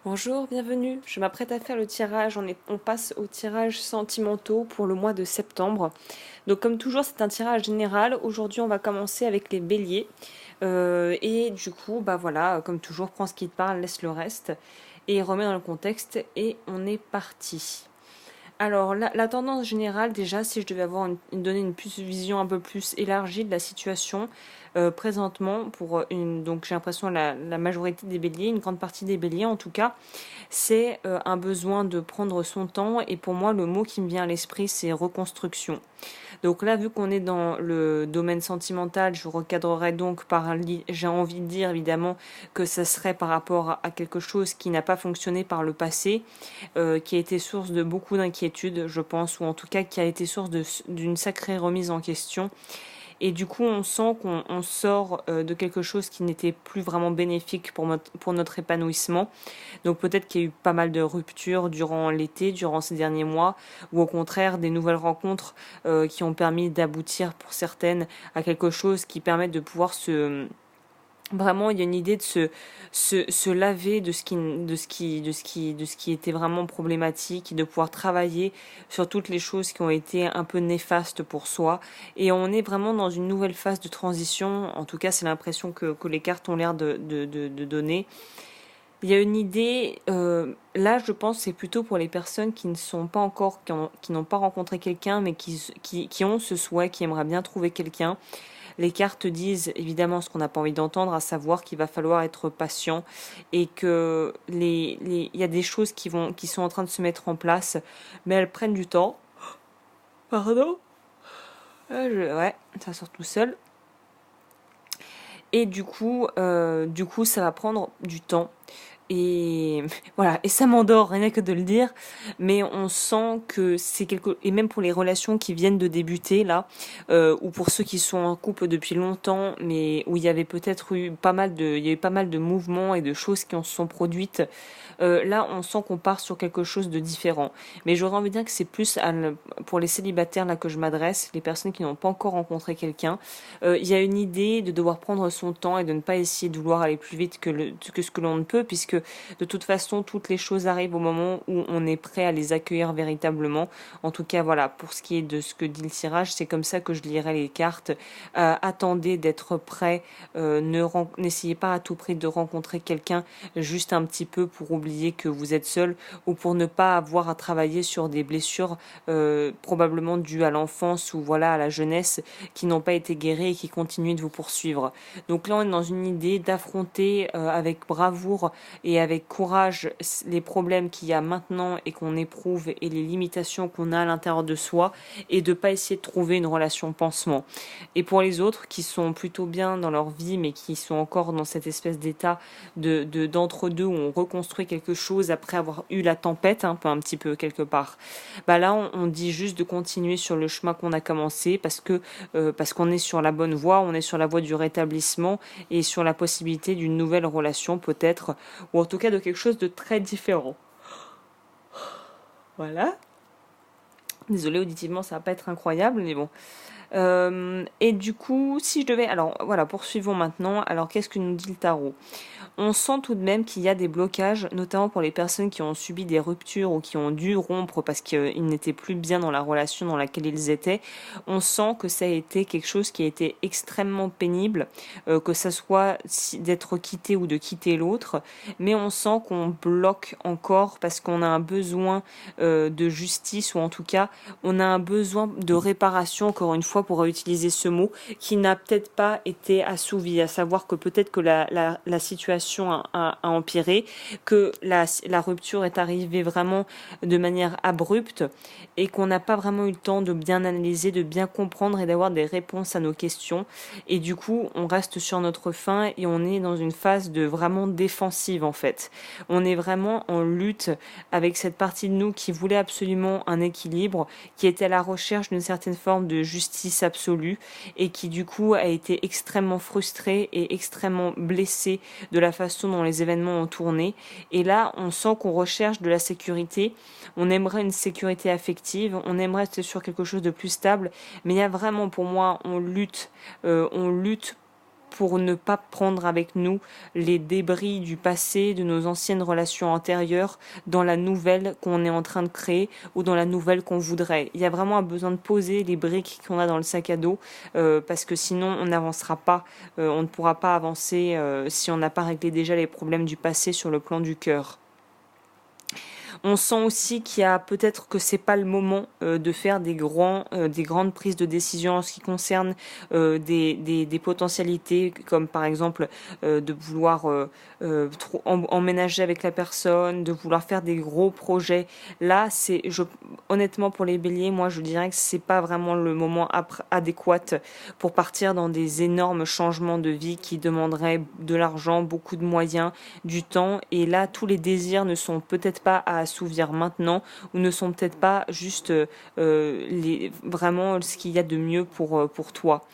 Bonjour, bienvenue. Je m'apprête à faire le tirage. On passe au tirage sentimentaux pour le mois de septembre. Donc comme toujours, c'est un tirage général. Aujourd'hui, on va commencer avec les béliers. Et du coup, bah voilà, comme toujours, prends ce qui te parle, laisse le reste. Et remets dans le contexte. Et on est parti. Alors, la tendance générale, déjà, si je devais donner une vision un peu plus élargie de la situation présentement, donc j'ai l'impression la majorité des béliers, une grande partie des béliers en tout cas, c'est un besoin de prendre son temps. Et pour moi, le mot qui me vient à l'esprit, c'est reconstruction. Donc là, vu qu'on est dans le domaine sentimental, je recadrerai donc j'ai envie de dire évidemment que ça serait par rapport à quelque chose qui n'a pas fonctionné par le passé, qui a été source de beaucoup d'inquiétudes, je pense, ou en tout cas qui a été source d'une sacrée remise en question. Et du coup, on sent qu'on sort de quelque chose qui n'était plus vraiment bénéfique pour notre épanouissement. Donc peut-être qu'il y a eu pas mal de ruptures durant l'été, durant ces derniers mois, ou au contraire des nouvelles rencontres qui ont permis d'aboutir pour certaines à quelque chose qui permet de pouvoir se... Vraiment, il y a une idée de se laver de ce qui était vraiment problématique, de pouvoir travailler sur toutes les choses qui ont été un peu néfastes pour soi. Et on est vraiment dans une nouvelle phase de transition. En tout cas, c'est l'impression que les cartes ont l'air de donner. Il y a une idée, là je pense c'est plutôt pour les personnes qui ne sont pas encore, qui n'ont pas rencontré quelqu'un, mais qui ont ce souhait, qui aimeraient bien trouver quelqu'un. Les cartes disent évidemment ce qu'on n'a pas envie d'entendre, à savoir qu'il va falloir être patient et que il y a des choses qui sont en train de se mettre en place, mais elles prennent du temps. Pardon? Ouais, ça sort tout seul. Et du coup, ça va prendre du temps. Et voilà, et ça m'endort, rien que de le dire, mais on sent que et même pour les relations qui viennent de débuter là, ou pour ceux qui sont en couple depuis longtemps, mais où il y avait peut-être eu il y a eu pas mal de mouvements et de choses qui en se sont produites. Là, on sent qu'on part sur quelque chose de différent. Mais j'aurais envie de dire que c'est plus pour les célibataires là que je m'adresse, les personnes qui n'ont pas encore rencontré quelqu'un. Il y a une idée de devoir prendre son temps et de ne pas essayer de vouloir aller plus vite que ce que l'on ne peut, puisque de toute façon, toutes les choses arrivent au moment où on est prêt à les accueillir véritablement. En tout cas, voilà, pour ce qui est de ce que dit le tirage, c'est comme ça que je lirai les cartes. Attendez d'être prêt. N'essayez pas à tout prix de rencontrer quelqu'un juste un petit peu pour oublier que vous êtes seul ou pour ne pas avoir à travailler sur des blessures probablement dues à l'enfance ou voilà à la jeunesse qui n'ont pas été guéries et qui continuent de vous poursuivre. Donc là, on est dans une idée d'affronter avec bravoure et avec courage les problèmes qu'il y a maintenant et qu'on éprouve et les limitations qu'on a à l'intérieur de soi et de pas essayer de trouver une relation pansement. Et pour les autres qui sont plutôt bien dans leur vie mais qui sont encore dans cette espèce d'état d'entre-deux où on reconstruit quelque chose après avoir eu la tempête un petit peu quelque part. Bah là on dit juste de continuer sur le chemin qu'on a commencé parce qu'on est sur la bonne voie, on est sur la voie du rétablissement et sur la possibilité d'une nouvelle relation peut-être ou en tout cas de quelque chose de très différent. Voilà. Désolée, auditivement, ça va pas être incroyable, mais bon. Et du coup, si je devais... Alors, voilà, poursuivons maintenant. Alors, qu'est-ce que nous dit le tarot ? On sent tout de même qu'il y a des blocages, notamment pour les personnes qui ont subi des ruptures ou qui ont dû rompre parce qu'ils n'étaient plus bien dans la relation dans laquelle ils étaient. On sent que ça a été quelque chose qui a été extrêmement pénible, que ça soit d'être quitté ou de quitter l'autre, mais on sent qu'on bloque encore parce qu'on a un besoin de justice ou en tout cas on a un besoin de réparation, encore une fois pour utiliser ce mot, qui n'a peut-être pas été assouvi, à savoir que peut-être que la situation a empiré, que la rupture est arrivée vraiment de manière abrupte et qu'on n'a pas vraiment eu le temps de bien analyser, de bien comprendre et d'avoir des réponses à nos questions. Et du coup, on reste sur notre faim et on est dans une phase de vraiment défensive en fait. On est vraiment en lutte avec cette partie de nous qui voulait absolument un équilibre, qui était à la recherche d'une certaine forme de justice absolue et qui du coup a été extrêmement frustrée et extrêmement blessée de la façon dont les événements ont tourné. Et là, on sent qu'on recherche de la sécurité, on aimerait une sécurité affective, on aimerait être sur quelque chose de plus stable, mais il y a vraiment pour moi, on lutte pour ne pas prendre avec nous les débris du passé, de nos anciennes relations antérieures, dans la nouvelle qu'on est en train de créer ou dans la nouvelle qu'on voudrait. Il y a vraiment un besoin de poser les briques qu'on a dans le sac à dos, parce que sinon on n'avancera pas, on ne pourra pas avancer si on n'a pas réglé déjà les problèmes du passé sur le plan du cœur. On sent aussi qu'il y a peut-être que c'est pas le moment de faire des grandes prises de décision en ce qui concerne des potentialités, comme par exemple de vouloir emménager avec la personne, de vouloir faire des gros projets. Là, honnêtement pour les béliers, moi je dirais que c'est pas vraiment le moment adéquat pour partir dans des énormes changements de vie qui demanderaient de l'argent, beaucoup de moyens, du temps. Et là, tous les désirs ne sont peut-être pas à assouvir maintenant ou ne sont peut-être pas juste vraiment ce qu'il y a de mieux pour toi.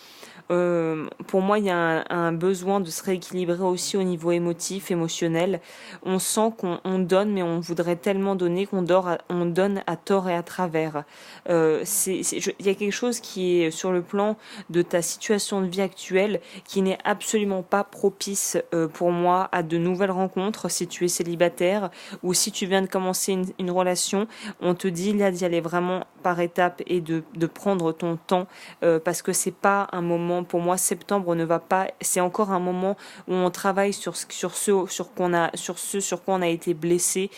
Pour moi, il y a un besoin de se rééquilibrer aussi au niveau émotionnel. On sent qu'on donne, mais on voudrait tellement donner qu'on donne à tort et à travers. Il y a quelque chose qui est sur le plan de ta situation de vie actuelle qui n'est absolument pas propice pour moi à de nouvelles rencontres si tu es célibataire ou si tu viens de commencer une relation. On te dit là d'y aller vraiment par étapes et de prendre ton temps parce que c'est pas un moment. Pour moi, septembre ne va pas. C'est encore un moment où on travaille sur ce sur quoi on a été blessé,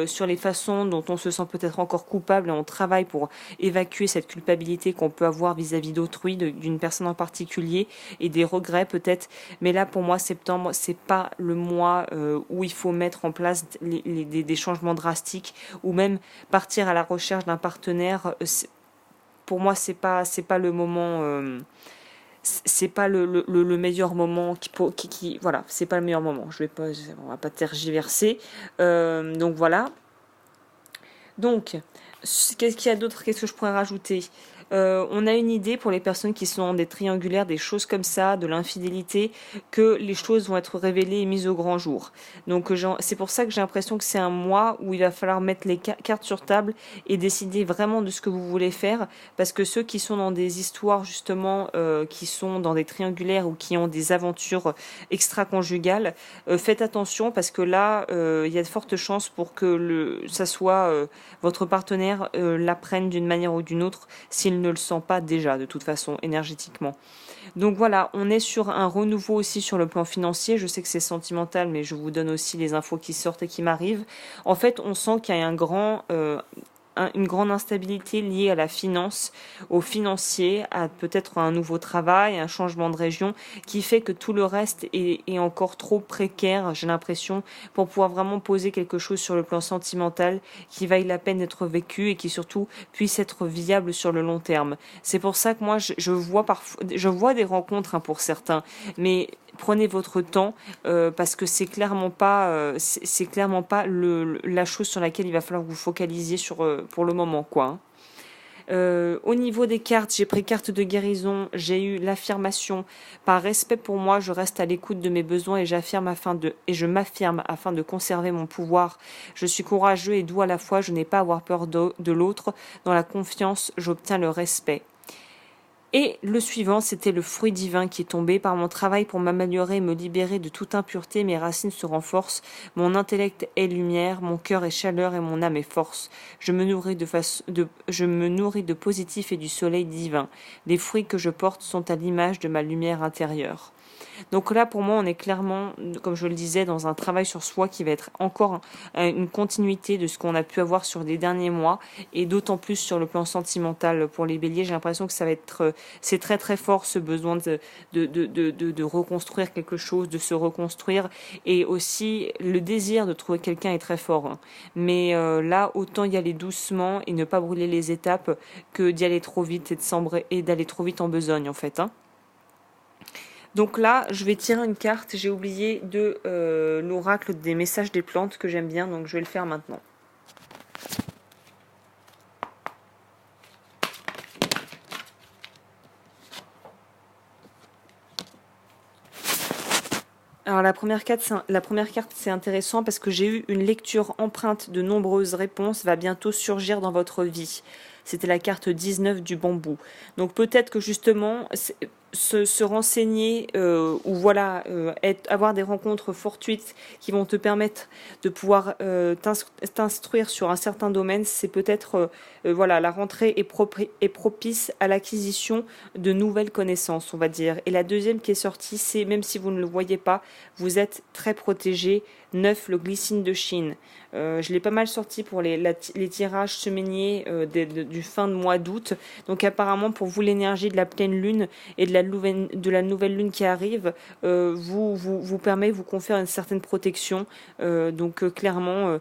sur les façons dont on se sent peut-être encore coupable. Et on travaille pour évacuer cette culpabilité qu'on peut avoir vis-à-vis d'autrui, d'une personne en particulier, et des regrets peut-être. Mais là, pour moi, septembre, c'est pas le mois où il faut mettre en place des changements drastiques ou même partir à la recherche d'un partenaire. Pour moi, c'est pas le moment. C'est pas le meilleur moment voilà, c'est pas le meilleur moment. On va pas tergiverser. Donc voilà. Donc, qu'est-ce qu'il y a d'autre? Qu'est-ce que je pourrais rajouter? On a une idée pour les personnes qui sont dans des triangulaires, des choses comme ça, de l'infidélité, que les choses vont être révélées et mises au grand jour. Donc c'est pour ça que j'ai l'impression que c'est un mois où il va falloir mettre les cartes sur table et décider vraiment de ce que vous voulez faire, parce que ceux qui sont dans des histoires justement, qui sont dans des triangulaires ou qui ont des aventures extra-conjugales, faites attention parce que là, il y a de fortes chances pour que ça soit votre partenaire l'apprenne d'une manière ou d'une autre s'il ne le sent pas déjà de toute façon énergétiquement. Donc voilà, on est sur un renouveau aussi sur le plan financier. Je sais que c'est sentimental, mais je vous donne aussi les infos qui sortent et qui m'arrivent. En fait, on sent qu'il y a une grande instabilité liée à la finance, au financier, à peut-être un nouveau travail, un changement de région, qui fait que tout le reste est encore trop précaire, j'ai l'impression, pour pouvoir vraiment poser quelque chose sur le plan sentimental qui vaille la peine d'être vécu et qui surtout puisse être viable sur le long terme. C'est pour ça que moi, je vois des rencontres pour certains, mais prenez votre temps parce que c'est clairement pas la chose sur laquelle il va falloir vous focaliser pour le moment quoi. Au niveau des cartes, j'ai pris carte de guérison, j'ai eu l'affirmation. Par respect pour moi, je reste à l'écoute de mes besoins et je m'affirme afin de conserver mon pouvoir. Je suis courageux et doux à la fois, je n'ai pas à avoir peur de l'autre. Dans la confiance, j'obtiens le respect. Et le suivant, c'était le fruit divin qui est tombé. Par mon travail pour m'améliorer et me libérer de toute impureté, mes racines se renforcent, mon intellect est lumière, mon cœur est chaleur et mon âme est force. Je me nourris de positif et du soleil divin. Les fruits que je porte sont à l'image de ma lumière intérieure. Donc là, pour moi, on est clairement, comme je le disais, dans un travail sur soi qui va être encore une continuité de ce qu'on a pu avoir sur les derniers mois, et d'autant plus sur le plan sentimental pour les béliers. J'ai l'impression que c'est très très fort ce besoin de reconstruire quelque chose, de se reconstruire, et aussi le désir de trouver quelqu'un est très fort. Hein. Mais là, autant y aller doucement et ne pas brûler les étapes que d'y aller trop vite et d'aller trop vite en besogne en fait. Hein. Donc là, je vais tirer une carte. J'ai oublié de l'oracle des messages des plantes que j'aime bien, donc je vais le faire maintenant. Alors la première carte, c'est intéressant parce que j'ai eu une lecture empreinte de nombreuses réponses va bientôt surgir dans votre vie. C'était la carte 19 du bambou. Donc peut-être que justement, se renseigner ou voilà avoir des rencontres fortuites qui vont te permettre de pouvoir t'instruire sur un certain domaine, c'est peut-être voilà, la rentrée est propice à l'acquisition de nouvelles connaissances, on va dire. Et la deuxième qui est sortie, c'est même si vous ne le voyez pas, vous êtes très protégé. Neuf, le glycine de Chine. Je l'ai pas mal sorti pour les tirages semainiers du fin de mois d'août. Donc apparemment pour vous l'énergie de la pleine lune et de la nouvelle lune qui arrive vous permet, vous confère une certaine protection. Clairement,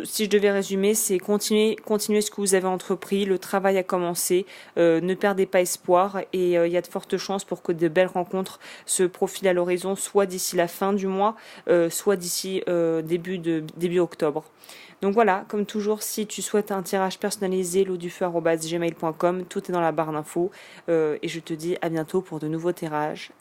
si je devais résumer, c'est continuer ce que vous avez entrepris, le travail a commencé, ne perdez pas espoir et il y a de fortes chances pour que de belles rencontres se profilent à l'horizon, soit d'ici la fin du mois, soit d'ici début octobre. Donc voilà, comme toujours, si tu souhaites un tirage personnalisé, lodufeu@gmail.com, tout est dans la barre d'infos. Et je te dis à bientôt pour de nouveaux tirages.